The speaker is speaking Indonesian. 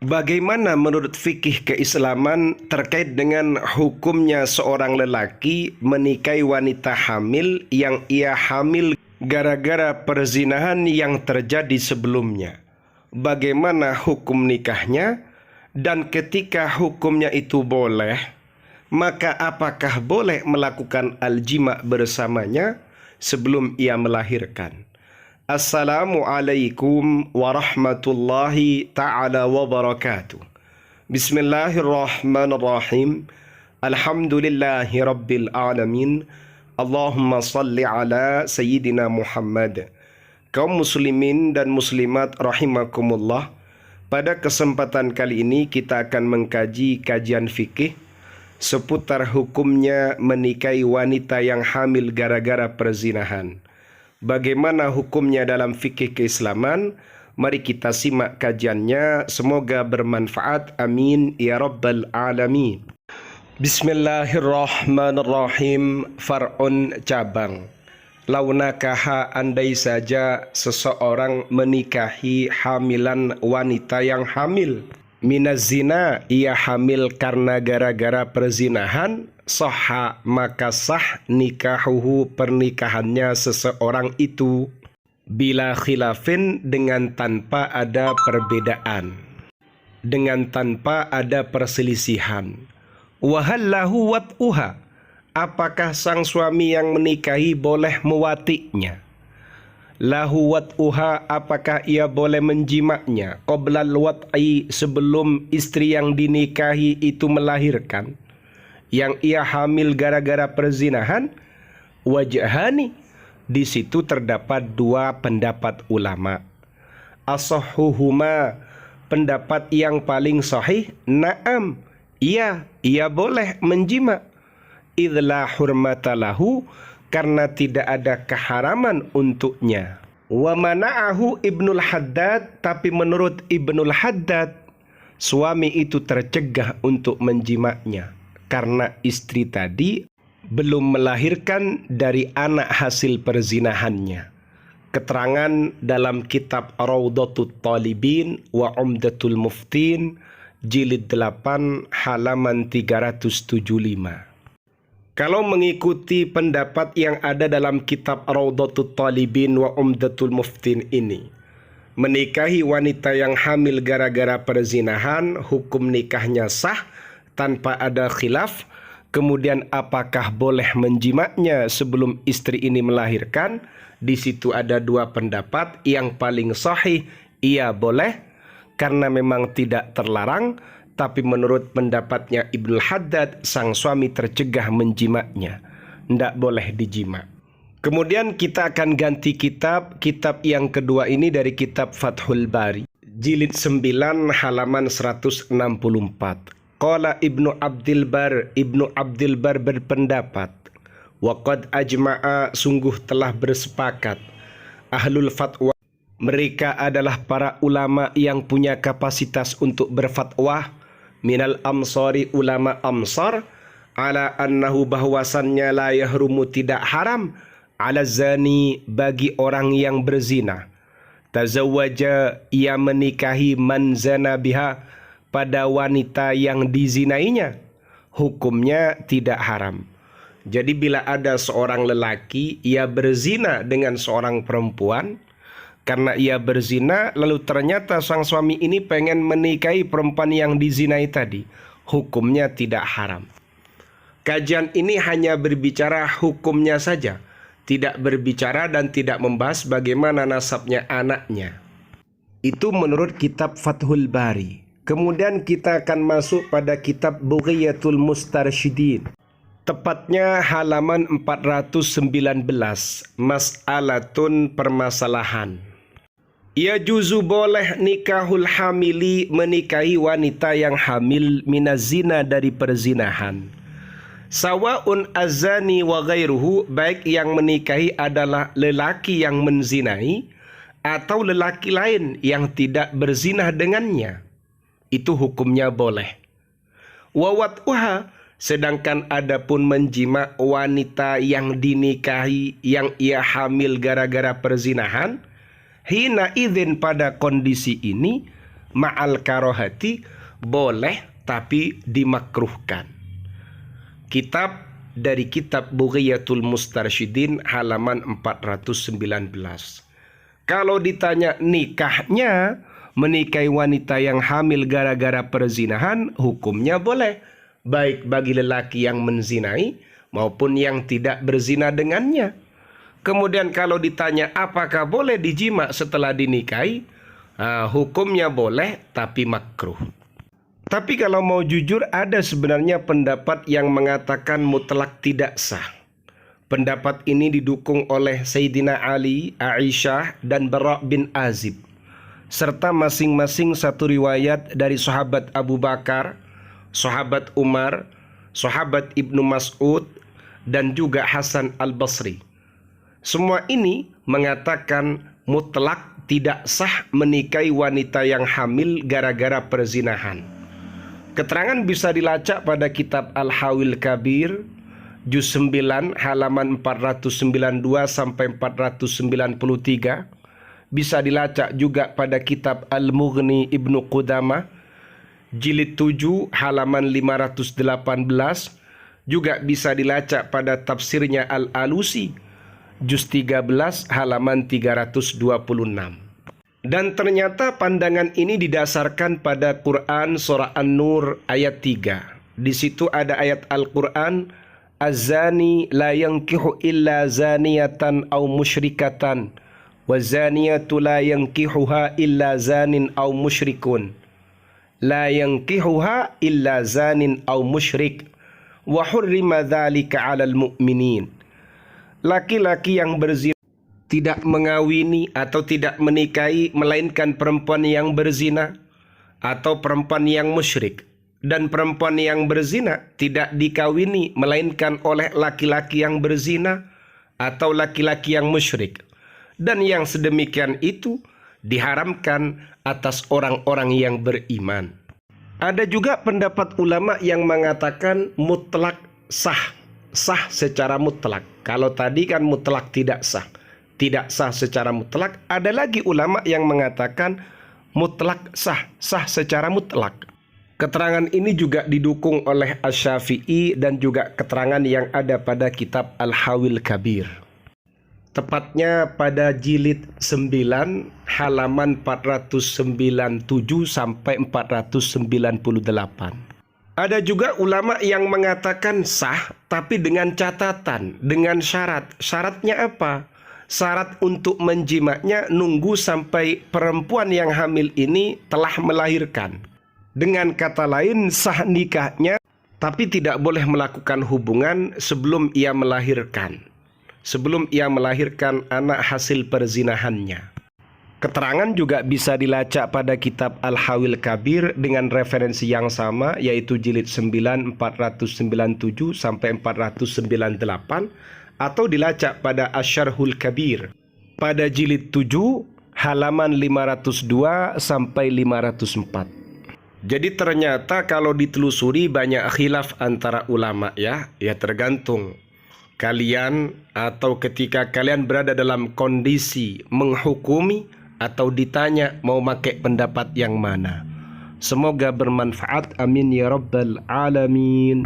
Bagaimana menurut fikih keislaman terkait dengan hukumnya seorang lelaki menikahi wanita hamil yang ia hamil gara-gara perzinahan yang terjadi sebelumnya? Bagaimana hukum nikahnya? Dan ketika hukumnya itu boleh, maka apakah boleh melakukan aljima bersamanya sebelum ia melahirkan? Assalamualaikum warahmatullahi ta'ala wabarakatuh. Bismillahirrahmanirrahim. Alhamdulillahi rabbil alamin. Allahumma salli ala Sayyidina Muhammad. Kaum muslimin dan muslimat rahimakumullah. Pada kesempatan kali ini kita akan mengkaji kajian fikih seputar hukumnya menikahi wanita yang hamil gara-gara perzinahan. Bagaimana hukumnya dalam fikih keislaman? Mari kita simak kajiannya. Semoga bermanfaat. Amin ya rabbal alamin. Bismillahirrahmanirrahim. Far'un cabang. Launakaha, andai saja seseorang menikahi hamilan wanita yang hamil. Minaz zina, ia hamil karena gara-gara perzinahan. Sahha, maka sah nikahuhu, pernikahannya seseorang itu. Bila khilafin, dengan tanpa ada perbedaan, dengan tanpa ada perselisihan. Wahallahu wat'uha, apakah sang suami yang menikahi boleh mewatinya? Lahu wat'uha, apakah ia boleh menjimaknya? Qoblal wat'i, sebelum istri yang dinikahi itu melahirkan, yang ia hamil gara-gara perzinahan. Wajhani, di situ terdapat dua pendapat ulama. Asahhuhuma, pendapat yang paling sahih, na'am, ia boleh menjimak. Idla hurmatalahu, karena tidak ada keharaman untuknya. Wa mana'ahu Ibnul Haddad, tapi menurut Ibnul Haddad, suami itu tercegah untuk menjimaknya karena istri tadi belum melahirkan dari anak hasil perzinahannya. Keterangan dalam kitab Rawdatut Talibin wa Umdatul Muftin, jilid 8 halaman 375. Kalau mengikuti pendapat yang ada dalam kitab Rawdatut Talibin wa Umdatul Muftin ini, menikahi wanita yang hamil gara-gara perzinahan, hukum nikahnya sah tanpa ada khilaf. Kemudian apakah boleh menjimaknya sebelum istri ini melahirkan? Di situ ada dua pendapat. Yang paling sahih, ia boleh karena memang tidak terlarang. Tapi menurut pendapatnya Ibnu Haddad, sang suami tercegah menjimaknya, tidak boleh dijimak. Kemudian kita akan ganti kitab. Kitab yang kedua ini dari kitab Fathul Bari, jilid 9 halaman 164. Qala Ibnu Abdil Bar berpendapat, waqad ajma'a, sungguh telah bersepakat, ahlul fatwa, mereka adalah para ulama yang punya kapasitas untuk berfatwa, minal amsari, ulama amsar, ala annahu, bahwasannya la yahrumu, tidak haram, ala zani, bagi orang yang berzina, tazawwaja, ia menikahi, man zana biha, pada wanita yang dizinainya, hukumnya tidak haram. Jadi bila ada seorang lelaki ia berzina dengan seorang perempuan, karena ia berzina lalu ternyata sang suami ini pengen menikahi perempuan yang dizinai tadi, hukumnya tidak haram. Kajian ini hanya berbicara hukumnya saja, tidak berbicara dan tidak membahas bagaimana nasabnya anaknya. Itu menurut kitab Fathul Bari. Kemudian kita akan masuk pada kitab Bughiyatul Mustarsyidin, tepatnya halaman 419, mas'alatun, permasalahan. Ya juzu, boleh, nikahul hamili, menikahi wanita yang hamil, minazina, dari perzinahan. Sawaun azani wa ghairuhu, baik yang menikahi adalah lelaki yang menzinai atau lelaki lain yang tidak berzinah dengannya, itu hukumnya boleh. Wawat'uha, sedangkan adapun menjima wanita yang dinikahi yang ia hamil gara-gara perzinahan, hina idzin, pada kondisi ini, ma'al karohati, boleh tapi dimakruhkan. Kitab dari kitab Bughiyatul Mustarsyidin halaman 419. Kalau ditanya nikahnya, menikahi wanita yang hamil gara-gara perzinahan, hukumnya boleh, baik bagi lelaki yang menzinai maupun yang tidak berzina dengannya. Kemudian kalau ditanya apakah boleh dijima setelah dinikahi, hukumnya boleh tapi makruh. Tapi kalau mau jujur, ada sebenarnya pendapat yang mengatakan mutlak tidak sah. Pendapat ini didukung oleh Sayyidina Ali, Aisyah, dan Bara' bin Azib, serta masing-masing satu riwayat dari sahabat Abu Bakar, sahabat Umar, sahabat Ibnu Mas'ud, dan juga Hasan al-Basri. Semua ini mengatakan mutlak tidak sah menikahi wanita yang hamil gara-gara perzinahan. Keterangan bisa dilacak pada kitab Al-Hawil Kabir, juz 9 halaman 492 sampai 493. Bisa dilacak juga pada kitab Al-Mughni Ibnu Qudamah, jilid 7 halaman 518. Juga bisa dilacak pada tafsirnya Al-Alusi, juz 13 halaman 326. Dan ternyata pandangan ini didasarkan pada Quran surah An-Nur ayat 3. Di situ ada ayat Al-Quran, Az-zani la yankihu illa zaniyatan aw musyrikatan, wa zaniyatu la yankihuha illa zanin aw musyrikun. La yankihuha illa zanin aw musyrik, wa hurrima dzalika 'alal mu'minin. Laki-laki yang berzina tidak mengawini atau tidak menikahi melainkan perempuan yang berzina atau perempuan yang musyrik, dan perempuan yang berzina tidak dikawini melainkan oleh laki-laki yang berzina atau laki-laki yang musyrik, dan yang sedemikian itu diharamkan atas orang-orang yang beriman. Ada juga pendapat ulama yang mengatakan mutlak sah secara mutlak. Kalau tadi kan mutlak tidak sah secara mutlak. Ada lagi ulama yang mengatakan mutlak sah secara mutlak. Keterangan ini juga didukung oleh Asy-Syafi'i dan juga keterangan yang ada pada kitab Al-Hawil Kabir. Tepatnya pada jilid 9 halaman 497 sampai 498. Ada juga ulama yang mengatakan sah tapi dengan catatan, dengan syarat. Syaratnya apa? Syarat untuk menjimaknya nunggu sampai perempuan yang hamil ini telah melahirkan. Dengan kata lain, sah nikahnya tapi tidak boleh melakukan hubungan sebelum ia melahirkan. Sebelum ia melahirkan anak hasil perzinahannya. Keterangan juga bisa dilacak pada kitab Al-Hawil Kabir dengan referensi yang sama, yaitu jilid 9 497 sampai 498, atau dilacak pada Asy-Syarhul Kabir pada jilid 7 halaman 502 sampai 504. Jadi ternyata kalau ditelusuri banyak khilaf antara ulama ya tergantung kalian, atau ketika kalian berada dalam kondisi menghukumi atau ditanya mau pakai pendapat yang mana. Semoga bermanfaat, amin ya rabbal alamin.